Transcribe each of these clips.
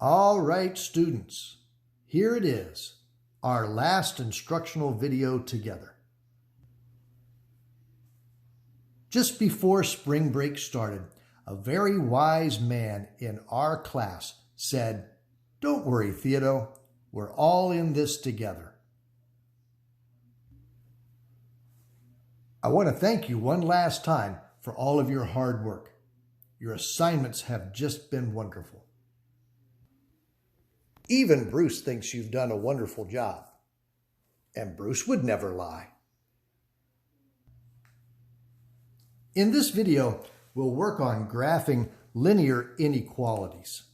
All right, students, here it is, our last instructional video together. Just before spring break started, a very wise man in our class said, "Don't worry, Theado, we're all in this together." I want to thank you one last time for all of your hard work. Your assignments have just been wonderful. Even Bruce thinks you've done a wonderful job. And Bruce would never lie. In this video, we'll work on graphing linear inequalities.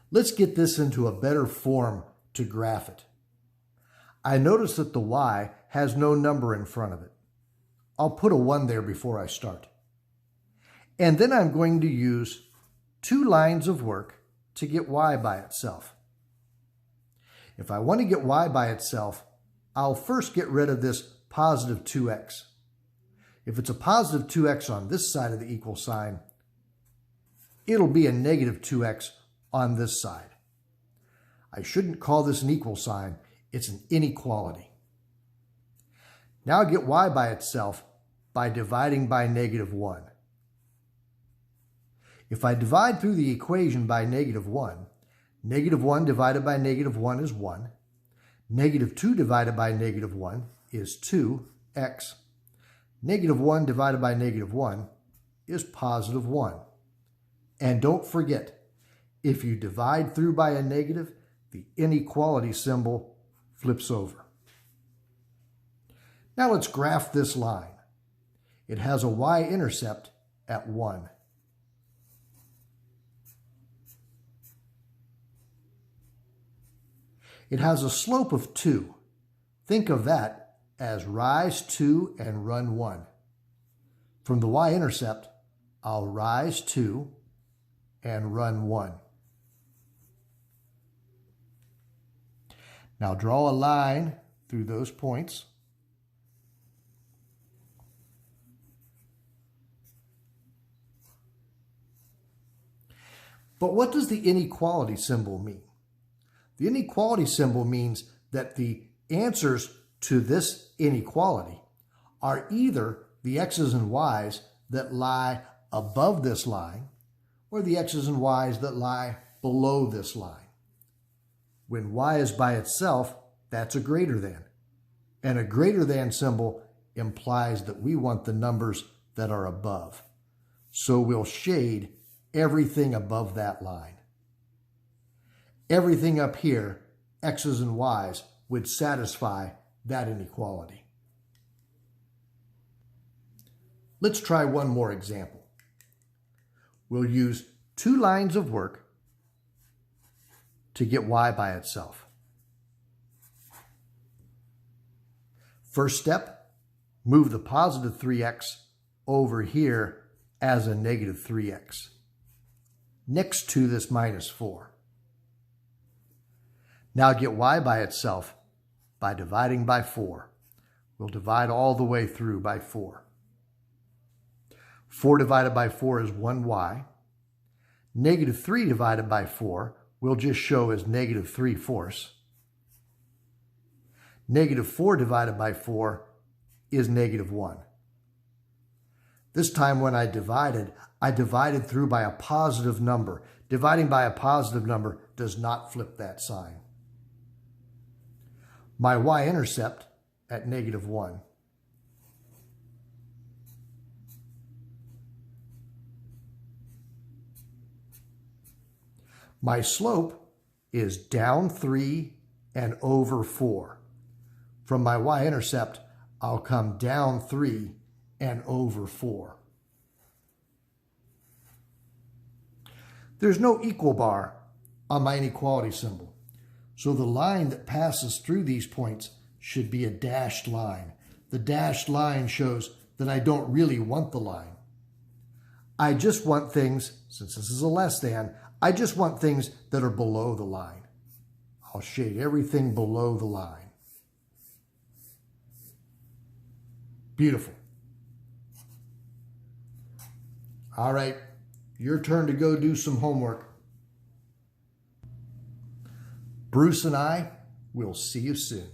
Let's get this into a better form to graph it. I notice that the y has no number in front of it. I'll put a 1 there before I start. And then I'm going to use 2 lines of work to get y by itself. If I want to get y by itself, I'll first get rid of this positive 2x. If it's a positive 2x on this side of the equal sign, it'll be a negative 2x on this side. I shouldn't call this an equal sign, it's an inequality. Now I get y by itself by dividing by -1. If I divide through the equation by -1, -1 divided by -1 is 1. -2 divided by -1 is 2x. -1 divided by -1 is positive 1. And don't forget, if you divide through by a negative, the inequality symbol flips over. Now let's graph this line. It has a y-intercept at 1. It has a slope of 2. Think of that as rise 2 and run 1. From the y-intercept, I'll rise 2 and run 1. Now draw a line through those points. But what does the inequality symbol mean? The inequality symbol means that the answers to this inequality are either the x's and y's that lie above this line or the x's and y's that lie below this line. When y is by itself, that's a greater than. And a greater than symbol implies that we want the numbers that are above. So we'll shade everything above that line. Everything up here, x's and y's, would satisfy that inequality. Let's try one more example. We'll use 2 lines of work to get y by itself. First step, move the positive 3x over here as a negative 3x, next to this -4. Now get y by itself by dividing by 4. We'll divide all the way through by 4. 4 divided by 4 is 1y. -3 divided by 4 we'll just show as -3/4. -4 divided by 4 is -1. This time when I divided through by a positive number. Dividing by a positive number does not flip that sign. My y-intercept at -1. My slope is down 3 and over 4. From my y-intercept, I'll come down 3 and over 4. There's no equal bar on my inequality symbol. So the line that passes through these points should be a dashed line. The dashed line shows that I don't really want the line. I just want things, since this is a less than, I just want things that are below the line. I'll shade everything below the line. Beautiful. All right, your turn to go do some homework. Bruce and I will see you soon.